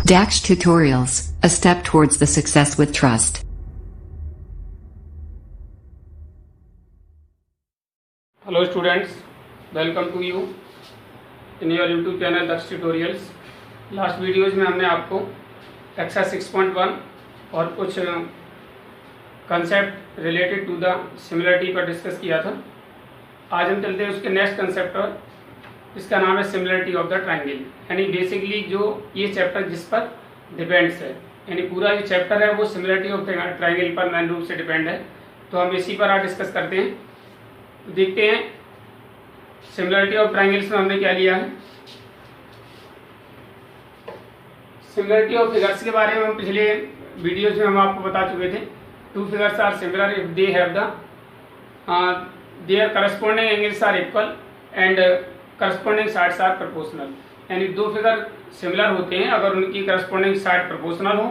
Dax Tutorials, a step towards the success with trust. Hello students, welcome to you in your YouTube channel Dax Tutorials. Last videos में हमने आपको exercise 6.1 और कुछ concept related to the similarity पर discuss किया था। आज हम चलते हैं उसके नेक्स्ट कंसेप्ट पर, इसका नाम है सिमिलरिटी ऑफ द ट्रायंगल। यानी बेसिकली जो ये चैप्टर जिस पर डिपेंड्स है, यानी पूरा ये चैप्टर है वो सिमिलरिटी ऑफ ट्रायंगल पर मेन रूप से डिपेंड है। तो हम इसी पर आज डिस्कस करते हैं। तो देखते हैं सिमिलरिटी ऑफ ट्रायंगल्स में हमने क्या लिया है। सिमिलरिटी ऑफ फिगर्स के बारे में हम पिछले वीडियोज में हम आपको बता चुके थे। Two figures are similar if they have the their corresponding angles are equal and corresponding sides are proportional. यानी दो फिगर सिमिलर होते हैं अगर उनकी करस्पॉन्डिंग साइड प्रोपोर्शनल हो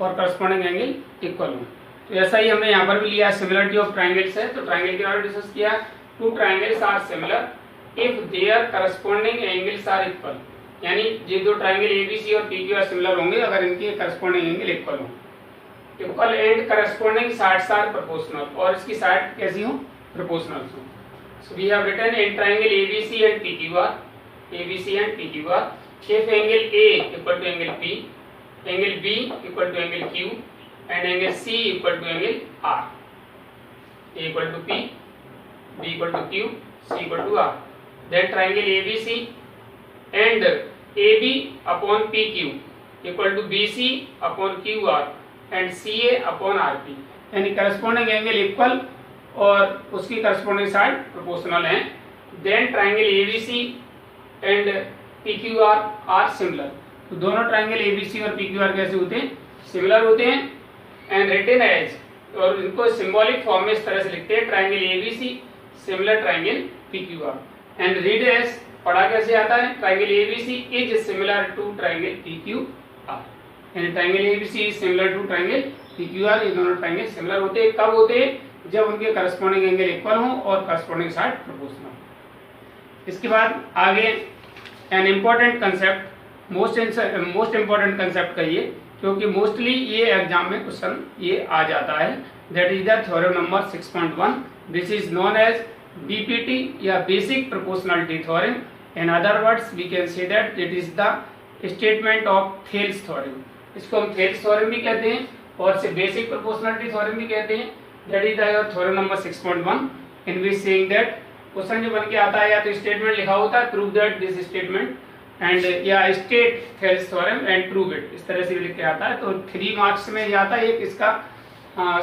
और करस्पॉन्डिंग एंगल इक्वल हो। तो ऐसा ही हमने यहाँ पर भी लिया सिमिलरिटी ऑफ ट्रायंगल्स है। तो ट्रायंगल के बारे में डिस्कस किया। Two triangles are similar if their corresponding angles are equal. यानी ये दो ट्रायंगल एबीसी और पीक्यूआर सिमिलर होंगे अगर इनके करस्पॉन्डिंग एंगल इक्वल हो। Equal and corresponding sides are proportional, और इसकी साइड कैसी हो, प्रोपोर्शनल हो। So we have written in triangle ABC and PQR, ABC and PQR, if angle A equal to angle P, angle B equal to angle Q and angle C equal to angle R, A equal to P, B equal to Q, C equal to R, then triangle ABC and AB upon PQ equal to BC upon QR and CA upon RP। यानी corresponding angle equal और उसकी corresponding side proportional है। Then triangle ABC and PQR are similar. तो दोनों triangle ABC और PQR कैसे होते हैं, सिमिलर होते हैं। एंड रिटन एज, और इनको सिंबॉलिक फॉर्म में इस तरह से लिखते हैं, triangle ABC similar triangle PQR। And read as पढ़ा कैसे आता है, triangle ABC is similar to triangle PQR। यानी triangle ABC is similar to triangle PQR। ये दोनों ट्रायंगल सिमिलर होते हैं। कब होते हैं, जब उनके करस्पॉन्डिंग एंगल इक्वल हो और करस्पॉन्डिंग साइड प्रोपोर्शनल। इसके बाद आगे an important concept, most important concept कहिए, क्योंकि मोस्टली ये एग्जाम में क्वेश्चन ये आ जाता है। That is the theorem number 6.1। This is known as BPT या basic proportionality theorem. In other words we can say that it is the statement of Thales theorem. इसको हम थेल्स थ्योरम भी कहते हैं और से बेसिक प्रोपोर्शनलिटी थ्योरम भी कहते हैं। That is the theorem number 6.1 in which saying that question जो बन के आता है या तो स्टेटमेंट लिखा होता है, prove that this statement and या state Thales theorem and prove it, इस तरह से भी लिख के आता है। तो 3 मार्क्स में ये आता है। एक इसका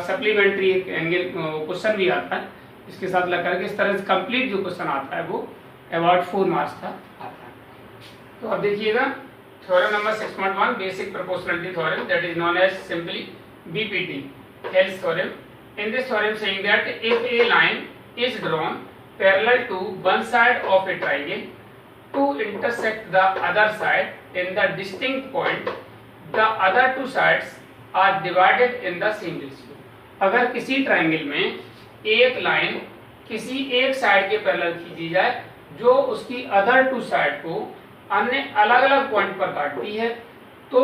सप्लीमेंट्री एक एंगल क्वेश्चन भी आता है इसके साथ लग करके। इस तरह से कंप्लीट जो क्वेश्चन आता है वो अबाउट 4 मार्क्स का आता है। तो अब देखिएगा theorem number 6.1 basic proportionality theorem, that is known as simply BPT Thales theorem. In this theorem saying that if a line is drawn parallel to one side of a triangle to intersect the other side in the distinct point, the other two sides are divided in the same ratio। अगर किसी triangle में एक line किसी एक side के parallel खींची जाए जो उसकी अदर टू साइड को अन्य अलग अलग पॉइंट पर काटती है, तो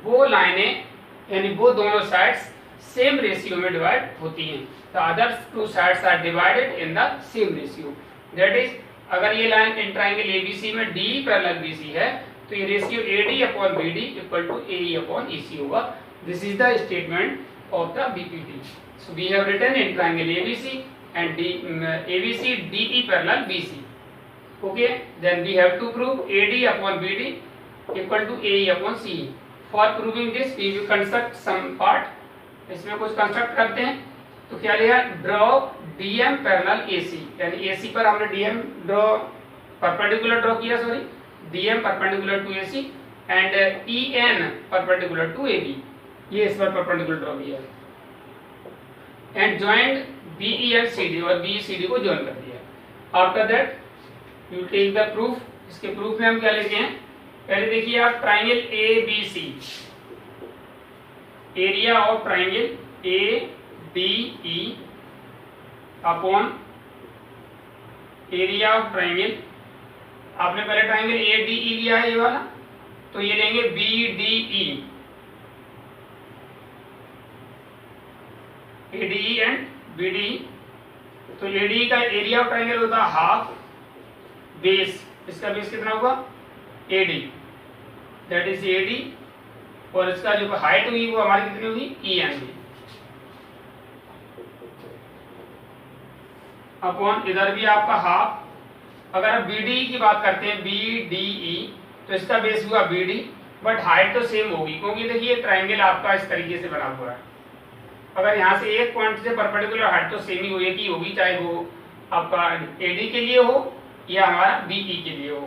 वो लाइनें यानी वो दोनों साइड्स सेम रेशियो में डिवाइड होती हैं। The other two sides are divided in the same ratio। That is, अगर ये लाइन इन ट्रायंगल ABC में DE पैरेलल BC है तो ये ratio AD upon BD equal to AE upon EC होगा। This is the statement of the BPT। So we have written in triangle ABC and ABC DE parallel BC। Okay, then we have to prove AD upon BD equal to AE upon CE। For proving this we will construct some part. इसमें कुछ construct करते हैं। तो क्या लिया, draw DM parallel AC। यानी AC पर हमने DM ड्रॉ परपेंडिकुलर ड्रॉ किया, sorry DM perpendicular to AC and EN perpendicular to AB। ये इस पर परपेंडिकुलर ड्रॉ किया and joined BE and CD, और BE CD को ज्वाइन कर दिया। After that you take the proof. इसके प्रूफ में हम क्या लेते हैं, पहले देखिए आप triangle ABC, area of triangle ADE upon area of triangle. आपने पहले ट्रायंगल ADE लिया है ये वाला, तो ये लेंगे BDE, ADE एंड BDE। तो ADE का एरिया ऑफ ट्रायंगल होता है हाफ बेस, इसका बेस कितना होगा AD, दैट इज AD, और इसका जो हाइट हुई वो हमारी कितनी होगी EN अपॉन इधर भी आपका हाफ। अगर BDE की बात करते हैं BDE, तो इसका बेस हुआ BD, बट हाइट तो सेम होगी, क्योंकि देखिए ट्रायंगल आपका इस तरीके से बना हुआ है। अगर यहाँ से एक पॉइंट से परपेंडिकुलर हाइट तो सेम ही एक ही होगी, चाहे वो आपका AD के लिए हो या हमारा BE के लिए हो,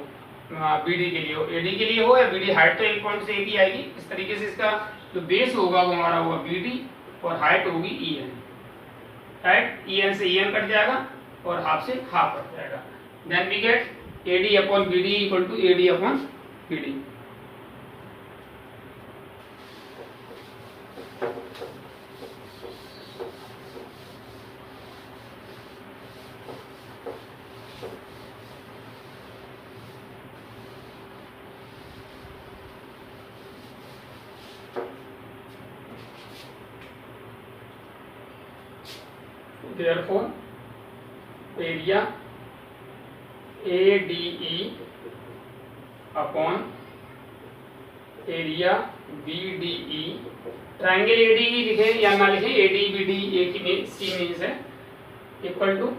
BD के लिए हो, AD के लिए हो या BD, हाइट तो एक पॉइंट से एक ही आएगी। इस तरीके से इसका जो बेस होगा वो हमारा होगा BD और हाइट होगी EN। राइट, EN से EN कट जाएगा और हाफ से हाफ कट जाएगा। Then we get AD upon BD equal to AD upon BD। Therefore, area ADE upon area BDE, triangle ADE लिखे या ना लिखे, AD BD एक ही सी मीन्स है, इक्वल टू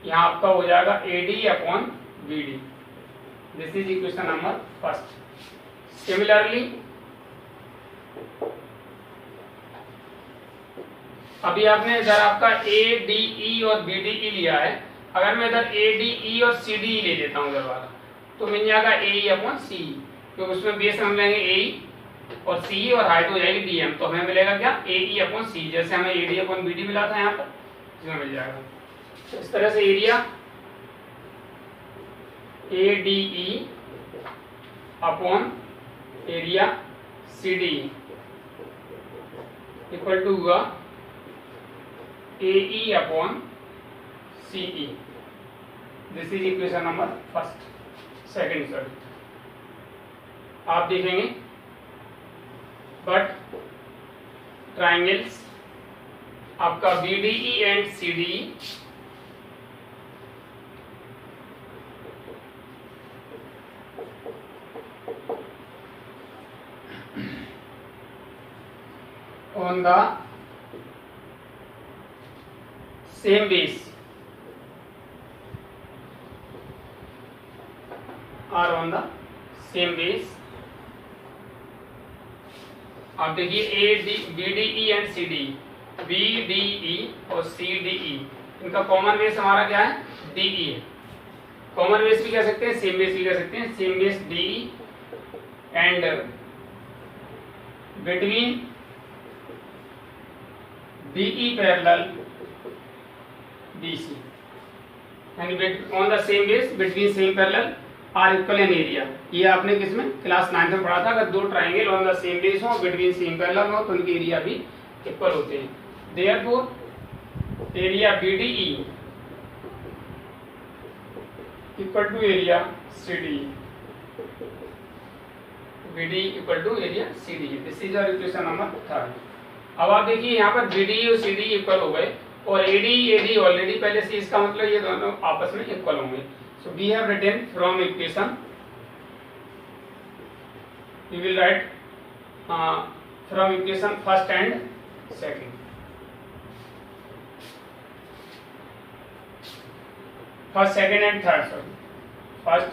यहाँ आपका हो जाएगा AD upon BD। This is equation number first. Similarly अभी आपने इधर आपका ADE और BDE लिया है, अगर मैं इधर ADE और CDE ले लेता हूँ इधर वाला, तो मिल जाएगा AE अपॉन CE, क्योंकि उसमें बेस हम लेंगे AE और CE और हाइट हो जाएगी DM, तो हमें मिलेगा क्या AE अपॉन CE, जैसे हमें AD अपॉन BD मिला था यहाँ पर, इसमें मिल जाएगा। तो इस तरह से area ADE upon area CDE equal to हुआ AE upon CE। This is equation number first. Second sorry आप देखेंगे, बट ट्राइंगल्स आपका BDE and CDE on the same base are on the same base। आप देखिए BDE and CDE, BDE और CDE, इनका common base हमारा क्या है DE है। कॉमन बेस भी कह सकते हैं, सेम बेस भी कह सकते हैं। Same base DE and between DE parallel BC, यानी on the same base between same parallel are equal in area. ये आपने किसमें क्लास 9th में पढ़ा था, अगर दो triangle on the same base हो बिटवीन सेम पैरेलल हो तो उनके एरिया भी इक्वल होते हैं। Therefore area BDE equal to area CDE, BDE equal to area CDE। This is our equation number 3। अब आप देखिए यहाँ पर BDE और CDE इक्वल हो गए और AD ऑलरेडी पहले से, इसका मतलब ये दोनों आपस में इक्वल होंगे। So we have written from equation, we will write from equation first and second. First second and third, sorry first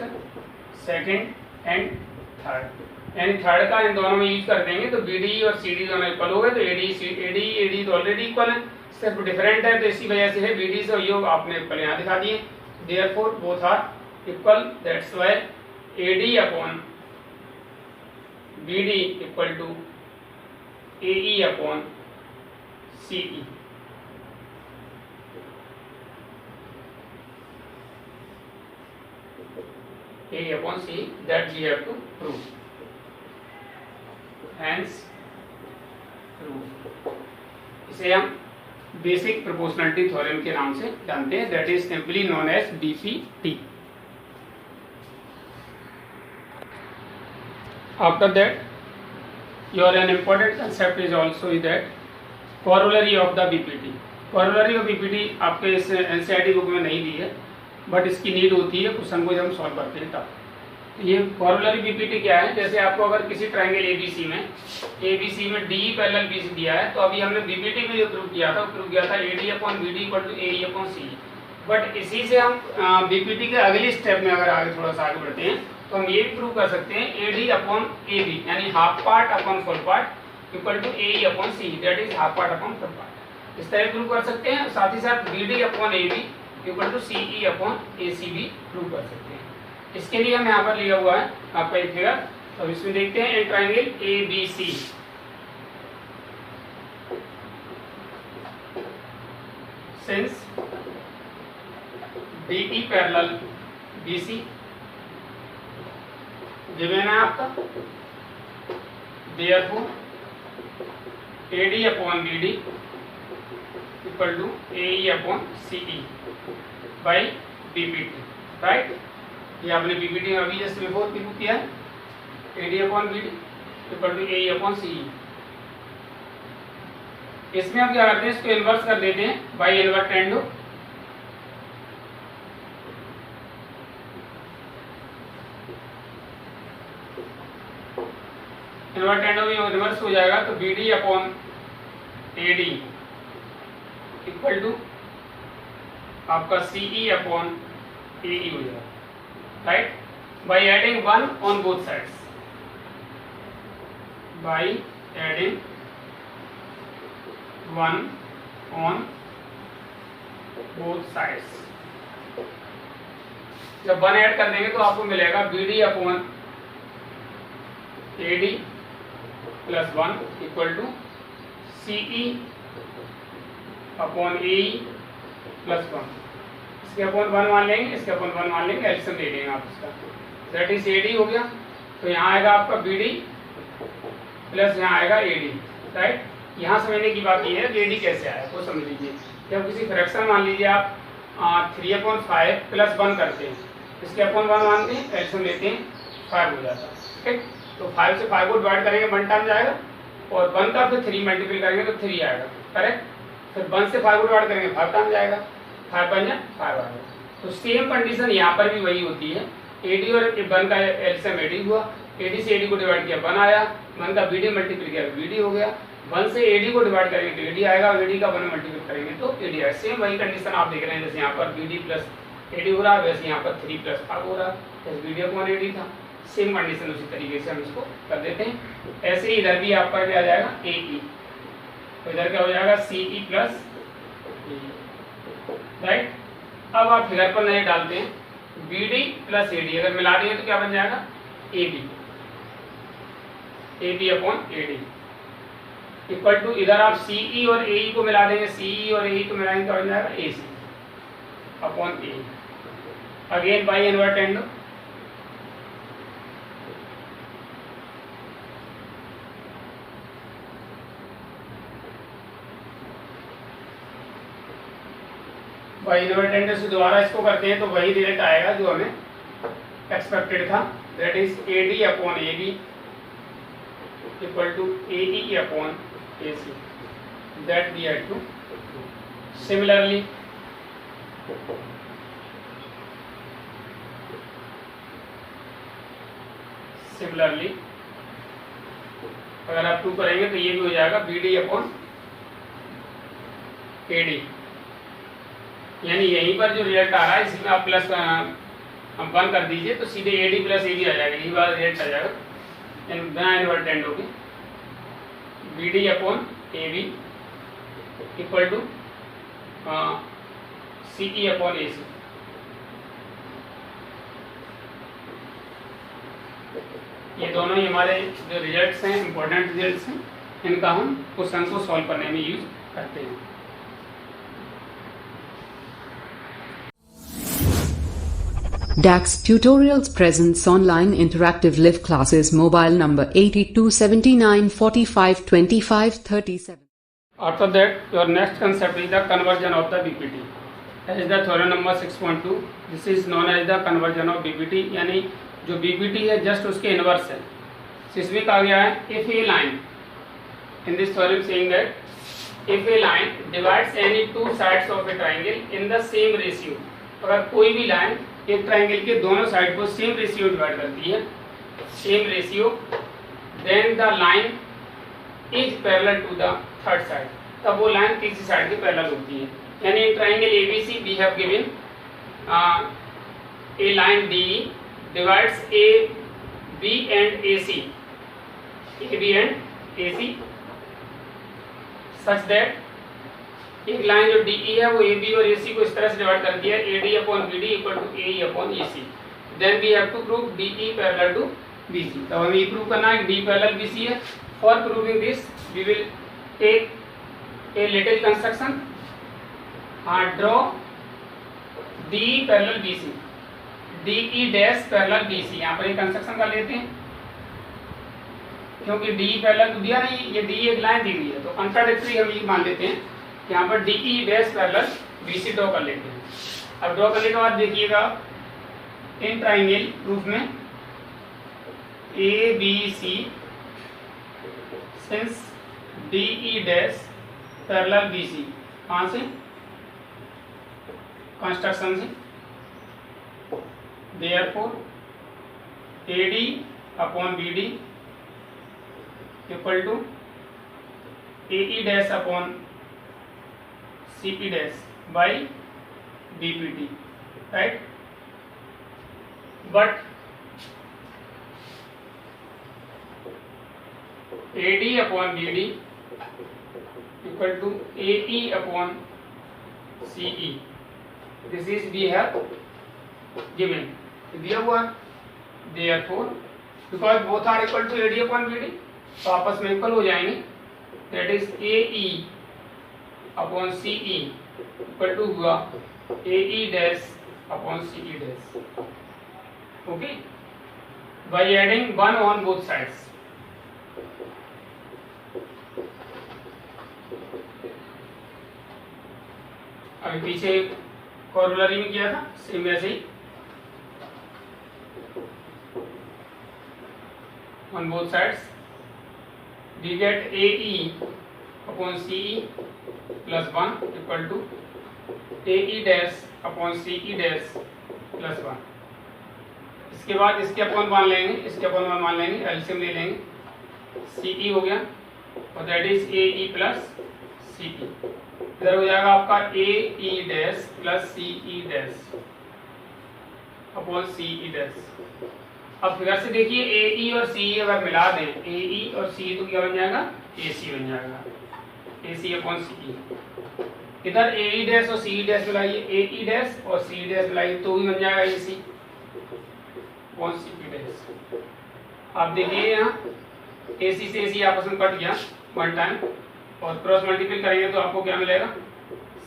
second and third, यानी थर्ड का इन दोनों में यूज कर देंगे तो BDE और CDE दोनों इक्वल हो गए। तो AD तो ऑलरेडी इक्वल है, सिर्फ डिफरेंट है, तो इसी वजह से है BD से योग आपने इक्वल यहाँ दिखा दिए। Therefore both are equal, that's why AD upon BD equal to AE upon CE। AE upon CE, that we have to prove, hence prove। इसे हम बेसिक प्रोपोर्शनलिटी थ्योरम के नाम से जानते हैं, that is simply known as BPT। After that, your an important concept is also that corollary of the BPT. Corollary of BPT आपके इस NCERT book में नहीं दी है, बट इसकी नीड होती है क्वेश्चन को जब हम सॉल्व करते हैं तब। ये corollary BPT क्या है? जैसे आपको अगर किसी ट्रायंगल ABC में DE पैरेलल BC दिया है, तो अभी हमने BPT में जो प्रूव किया था, वो प्रूव किया था AD upon BD equal to AE upon CE। But इसी से हम BPT के अगली स्टेप में अगर आगे थोड़ा सा आगे बढ़ते हैं, तो हम ये भी प्रूव कर सकते हैं AD अपॉन AB यानी half part upon full part equal to AE upon CE, that is half part upon full part. इस तरह प्रूव कर सकते हैं। साथ ही साथ BD upon AB equal to CE upon AC भी प्रूव कर सकते हैं। इसके लिए हम यहाँ पर लिया हुआ है आपका एक फिगर, तो इसमें देखते हैं, एक triangle ABC since DE parallel BC given है आपका, therefore AD upon BD equal to AE upon CE by BPT, right. ये आपने BPT में अभी जस्ट बिफोर प्रूव किया है, AD upon BD equal to AE upon CE। इसमें हम क्या करते हैं, इसको इन्वर्स कर देते हैं बाई इन्वर्टेंडो। इन्वर्टेंडो में रिवर्स हो जाएगा, तो BD upon AD equal to आपका CE अपॉन AE हो जाएगा, right. By adding 1 on both sides, by adding 1 on both sides. जब 1 ऐड कर देंगे तो आपको मिलेगा BD upon AD plus 1 equal to CE upon AE plus 1। इसके अपॉन 1 मान लेंगे, इसके अपॉन 1 मान लेंगे, एल्सियम ले लेंगे आप इसका, दैट इज AD हो गया। तो यहाँ आएगा आपका BD प्लस यहाँ आएगा AD, राइट। यहाँ समझने की बात ये है कि AD कैसे आया वो समझ लीजिए। जब किसी फ्रैक्शन मान लीजिए आप 3/5 प्लस 1 करते हैं, इसके अपॉन 1 मानते हैं, एल्सियम लेते हैं, 5 हो जाता है, ठीक। तो 5 से 5 को डिवाइड करेंगे 1 टाइम जाएगा, और 1 का फिर 3 मल्टीपल करेंगे तो 3 आएगा, करेक्ट। फिर 1 से 5 को डिवाइड करेंगे 5 टाइम जाएगा, 5 5 आएगा। तो सेम कंडीशन यहाँ पर भी वही होती है। AD और 1 का एल्सियम AD हुआ, AD से AD को डिवाइड किया 1 आया, 1 का BD मल्टीपल किया BD हो गया, 1 से AD को डिवाइड करेंगे तो AD आएगा, AD का 1 मल्टीपल करेंगे तो AD आएगा। सेम वही कंडीशन आप देख रहे हैं, जैसे यहाँ पर BD प्लस AD हो रहा है, वैसे यहाँ पर 3 प्लस 5 हो रहा है, जैसे BD अपॉन AD था। सेम कंडीशन उसी तरीके से हम इसको कर देते हैं। ऐसे ही इधर भी आपका क्या आ जाएगा AE, तो इधर क्या हो जाएगा CE प्लस AE, राइट। अब आप फिगर पर नजर डालते हैं, BD प्लस AD अगर मिला दिए तो क्या बन जाएगा AB upon AD equal to, इधर आप CE और AE को मिला देंगे, CE और AE को मिलाएंगे तो बन जाएगा AC upon AE, again by invertendo. By invertendo से दोबारा इसको करते हैं तो वही रिजल्ट आएगा जो हमें एक्सपेक्टेड था, that is AD upon AB equal to AE upon AC, that we had to. Similarly अगर आप 2 करेंगे तो ये भी हो जाएगा BD अपॉन AD, यानी यहीं पर जो रिजल्ट आ रहा है इसमें आप प्लस 1 कर दीजिए तो सीधे AD प्लस AB आ जाएगा, यही वाला रिजल्ट आ जाएगा बिना इन्वर्टेंडो के। BD upon AB equal to CE upon AC। ये दोनों ही हमारे जो रिजल्ट्स हैं, इंपॉर्टेंट रिजल्ट्स हैं, इनका हम क्वेश्चन को सॉल्व करने में यूज करते हैं। DAX Tutorials presents online interactive live classes. Mobile number 8279452537. After that, your next concept is the conversion of the BPT. As the theorem number 6.2, this is known as the conversion of BPT, यानी जो BPT है just उसके inverse है। इसमें कहा गया है if a line in this theorem saying that if a line divides any two sides of A triangle in the same ratio, अगर कोई भी लाइन एक ट्राइंगल के दोनों साइड को सेम रेशियो डिवाइड करती है, same ratio, then the line is parallel to the third side, तब वो लाइन तीसरी साइड के पैरेलल होती है। यानी in triangle ABC we have given a line DE divides AB and AC, AB and AC, such that एक line जो DE है वो AB और AC को इस तरह से डिवाइड करती है AD upon BD equal to AE upon AC. Then we have to prove DE parallel to BC. तो हमें ये प्रूव करना है कि D parallel BC है. For proving this, we will take a little construction. Draw DE parallel BC. DE dash parallel BC, यहाँ पर एक कंस्ट्रक्शन कर लेते हैं क्योंकि DE पैरेलल तो दिया नहीं, ये DE एक लाइन दी हुई है, तो कंट्राडिक्टरी हम ये मान लेते हैं कि यहाँ पर DE dash parallel BC draw कर लेते हैं। अब ड्रॉ करने के बाद देखिएगा इन ट्राइंगल प्रूफ में ABC since DE dash parallel BC, कहाँ से, कंस्ट्रक्शन से, therefore AD upon BD equal to AE dash upon CP dash by BPT, right? But AD upon BD equal to AE upon CE, this is we have given, दिया हुआ, therefore because both are equal to AD upon BD, तो आपस में equal हो जाएंगे, that is AE upon CE equal to हुआ AE dash upon CE dash, okay, by adding 1 on both sides. अभी पीछे कॉरोलरी में किया था सेम वैसे ही, on both sides we get AE upon CE plus 1 equal to AE dash upon CE dash plus 1. इसके बाद इसके अपन मान लेंगे, इसके अपन मान लेंगे, एलसीएम ले लेंगे, CE हो गया और that is AE plus CE, इधर हो जाएगा आपका AE dash plus CE dash upon CE dash. अब फिगर से देखिए AE और CE अगर मिला दें, AE और CE तो क्या बन जाएगा, AC बन जाएगा, AC अपॉन CE। इधर AE डैश और CE डैश मिलाइए, AE डैश और CE डैश मिलाइए तो भी बन जाएगा AC अपॉन CE डैश। आप देखिए यहाँ AC से AC आपस में कट गया वन टाइम और क्रॉस मल्टीपल करेंगे तो आपको क्या मिलेगा,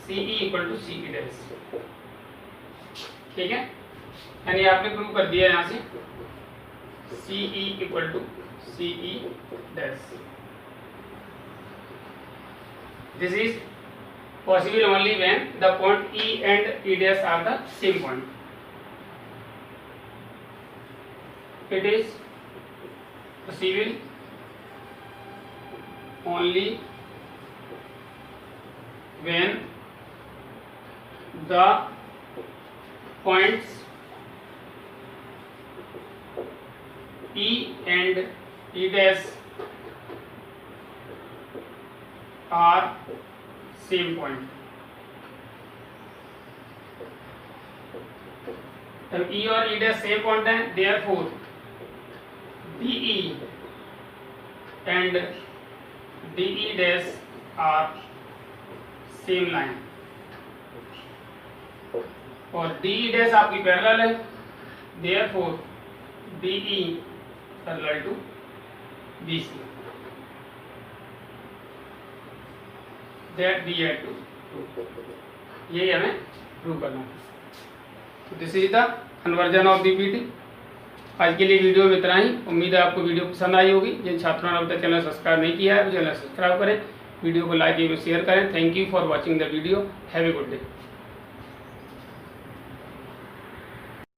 CE equal to CE dash, ठीक है। यानी आपने प्रूव कर दिया यहाँ से CE equal to CE dash. This is possible only when the point E and E dash are the same point. It is possible only when the points E and E dash are same point. जब E और E dash same point है, therefore DE and DE dash are same line और DE dash आपकी parallel है, therefore DE parallel to BC, that we have to prove। यही हमें prove करना है। This is the conversion of BPT। आज के लिए वीडियो में इतना ही। उम्मीद है आपको वीडियो पसंद आई होगी। जिन छात्रों ने अब तक चैनल सब्सक्राइब नहीं किया है, चैनल सब्सक्राइब करें, वीडियो को लाइक एवं शेयर करें। Thank you for watching the video. Have a good day.